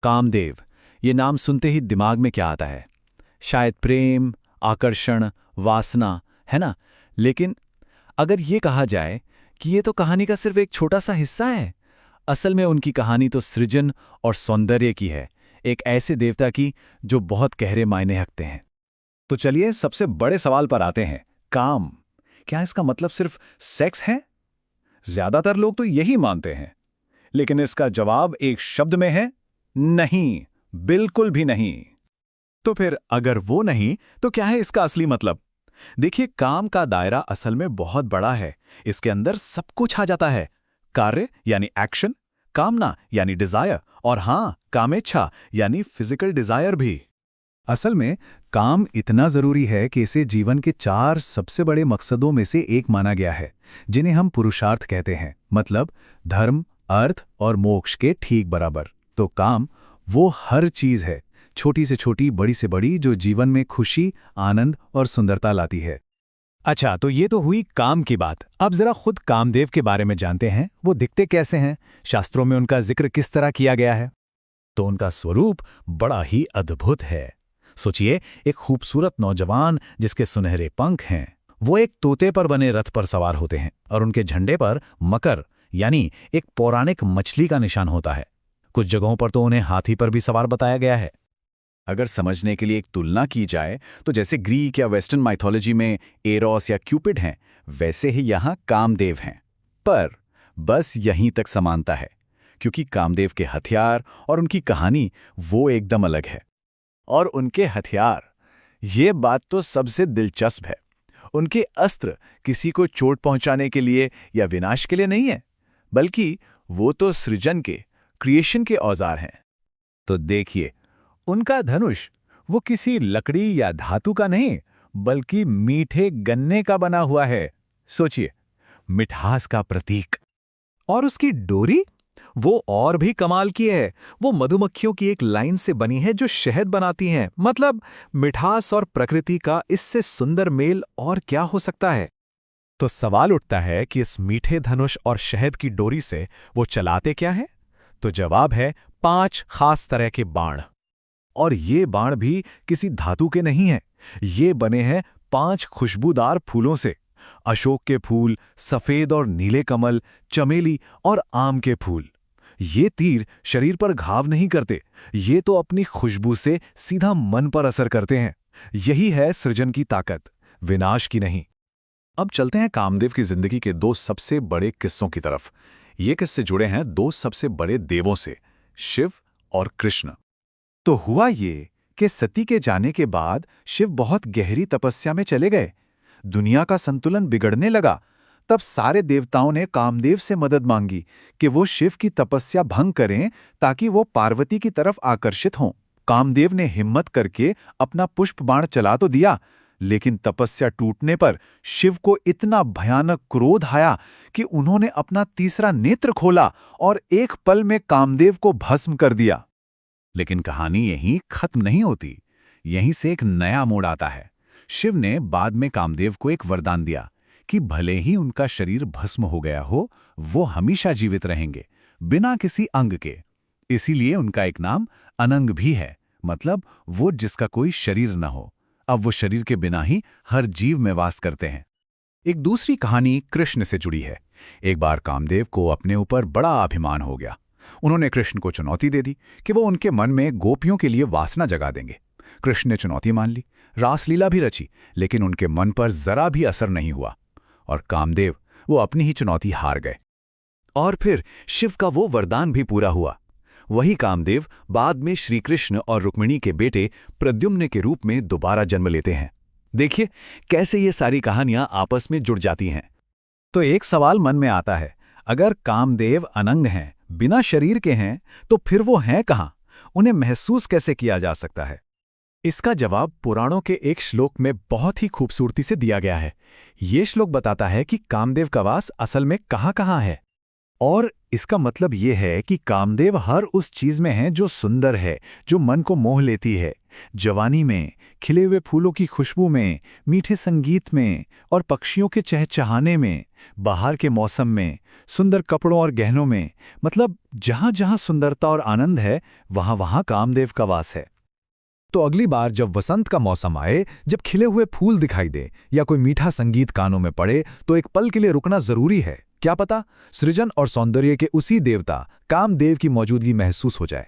कामदेव, ये नाम सुनते ही दिमाग में क्या आता है? शायद प्रेम, आकर्षण, वासना, है ना? लेकिन अगर ये कहा जाए कि ये तो कहानी का सिर्फ एक छोटा सा हिस्सा है, असल में उनकी कहानी तो सृजन और सौंदर्य की है, एक ऐसे देवता की जो बहुत गहरे मायने रखते हैं। तो चलिए सबसे बड़े सवाल पर आते हैं। काम, क्या इसका मतलब सिर्फ सेक्स है? ज्यादातर लोग तो यही मानते हैं, लेकिन इसका जवाब एक शब्द में है, नहीं, बिल्कुल भी नहीं। तो फिर अगर वो नहीं तो क्या है इसका असली मतलब? देखिए, काम का दायरा असल में बहुत बड़ा है। इसके अंदर सब कुछ आ जाता है। कार्य यानी एक्शन, कामना यानी डिजायर, और हां, कामेच्छा यानी फिजिकल डिजायर भी। असल में काम इतना जरूरी है कि इसे जीवन के 4 सबसे बड़े मकसदों में से एक माना गया है, जिन्हें हम पुरुषार्थ कहते हैं, मतलब धर्म, अर्थ और मोक्ष के ठीक बराबर। तो काम वो हर चीज है, छोटी से छोटी, बड़ी से बड़ी, जो जीवन में खुशी, आनंद और सुंदरता लाती है। अच्छा, तो ये तो हुई काम की बात। अब जरा खुद कामदेव के बारे में जानते हैं। वो दिखते कैसे हैं? शास्त्रों में उनका जिक्र किस तरह किया गया है? तो उनका स्वरूप बड़ा ही अद्भुत है। सोचिए, एक खूबसूरत नौजवान जिसके सुनहरे पंख हैं, वो एक तोते पर बने रथ पर सवार होते हैं और उनके झंडे पर मकर यानी एक पौराणिक मछली का निशान होता है। कुछ जगहों पर तो उन्हें हाथी पर भी सवार बताया गया है। अगर समझने के लिए एक तुलना की जाए तो जैसे ग्रीक या वेस्टर्न माइथोलॉजी में एरोस या क्यूपिड हैं, वैसे ही यहाँ कामदेव हैं। पर बस यहीं तक समानता है, क्योंकि कामदेव के हथियार और उनकी कहानी वो एकदम अलग है। और उनके हथियार, ये बात तो सबसे दिलचस्प है। उनके अस्त्र किसी को चोट पहुंचाने के लिए या विनाश के लिए नहीं है, बल्कि वो तो सृजन के, क्रिएशन के औजार हैं। तो देखिए, उनका धनुष वो किसी लकड़ी या धातु का नहीं, बल्कि मीठे गन्ने का बना हुआ है। सोचिए, मिठास का प्रतीक। और उसकी डोरी, वो और भी कमाल की है। वो मधुमक्खियों की एक लाइन से बनी है जो शहद बनाती हैं। मतलब मिठास और प्रकृति का इससे सुंदर मेल और क्या हो सकता है? तो सवाल उठता है कि इस मीठे धनुष और शहद की डोरी से वो चलाते क्या है? तो जवाब है 5 खास तरह के बाण। और ये बाण भी किसी धातु के नहीं हैं। ये बने हैं 5 खुशबूदार फूलों से। अशोक के फूल, सफेद और नीले कमल, चमेली और आम के फूल। ये तीर शरीर पर घाव नहीं करते, ये तो अपनी खुशबू से सीधा मन पर असर करते हैं। यही है सृजन की ताकत, विनाश की नहीं। अब चलते हैं कामदेव की जिंदगी के 2 सबसे बड़े किस्सों की तरफ। ये किस्से जुड़े हैं 2 सबसे बड़े देवों से, शिव और कृष्ण। तो हुआ ये कि सती के जाने के बाद शिव बहुत गहरी तपस्या में चले गए। दुनिया का संतुलन बिगड़ने लगा। तब सारे देवताओं ने कामदेव से मदद मांगी कि वो शिव की तपस्या भंग करें ताकि वो पार्वती की तरफ आकर्षित हों। कामदेव ने हिम्मत करके अपना पुष्प बाण चला तो दिया, लेकिन तपस्या टूटने पर शिव को इतना भयानक क्रोध आया कि उन्होंने अपना तीसरा नेत्र खोला और एक पल में कामदेव को भस्म कर दिया। लेकिन कहानी यहीं खत्म नहीं होती। यहीं से एक नया मोड़ आता है। शिव ने बाद में कामदेव को एक वरदान दिया कि भले ही उनका शरीर भस्म हो गया हो, वो हमेशा जीवित रहेंगे, बिना किसी अंग के। इसीलिए उनका एक नाम अनंग भी है, मतलब वो जिसका कोई शरीर न हो। अब वो शरीर के बिना ही हर जीव में वास करते हैं। एक दूसरी कहानी कृष्ण से जुड़ी है। एक बार कामदेव को अपने ऊपर बड़ा अभिमान हो गया। उन्होंने कृष्ण को चुनौती दे दी कि वो उनके मन में गोपियों के लिए वासना जगा देंगे। कृष्ण ने चुनौती मान ली, रासलीला भी रची, लेकिन उनके मन पर जरा भी असर नहीं हुआ और कामदेव वो अपनी ही चुनौती हार गए। और फिर शिव का वो वरदान भी पूरा हुआ। वही कामदेव बाद में श्री कृष्ण और रुक्मिणी के बेटे प्रद्युम्न के रूप में दोबारा जन्म लेते हैं। देखिए कैसे ये सारी कहानियां आपस में जुड़ जाती हैं। तो एक सवाल मन में आता है, अगर कामदेव अनंग हैं, बिना शरीर के हैं, तो फिर वो हैं कहाँ? उन्हें महसूस कैसे किया जा सकता है? इसका जवाब पुराणों के एक श्लोक में बहुत ही खूबसूरती से दिया गया है। ये श्लोक बताता है कि कामदेव का वास असल में कहाँ-कहाँ है। और इसका मतलब ये है कि कामदेव हर उस चीज में है जो सुंदर है, जो मन को मोह लेती है। जवानी में, खिले हुए फूलों की खुशबू में, मीठे संगीत में और पक्षियों के चहचहाने में, बाहर के मौसम में, सुंदर कपड़ों और गहनों में। मतलब जहां जहां सुंदरता और आनंद है, वहां वहां कामदेव का वास है। तो अगली बार जब वसंत का मौसम आए, जब खिले हुए फूल दिखाई दे या कोई मीठा संगीत कानों में पड़े, तो एक पल के लिए रुकना जरूरी है। क्या पता सृजन और सौंदर्य के उसी देवता कामदेव की मौजूदगी महसूस हो जाए।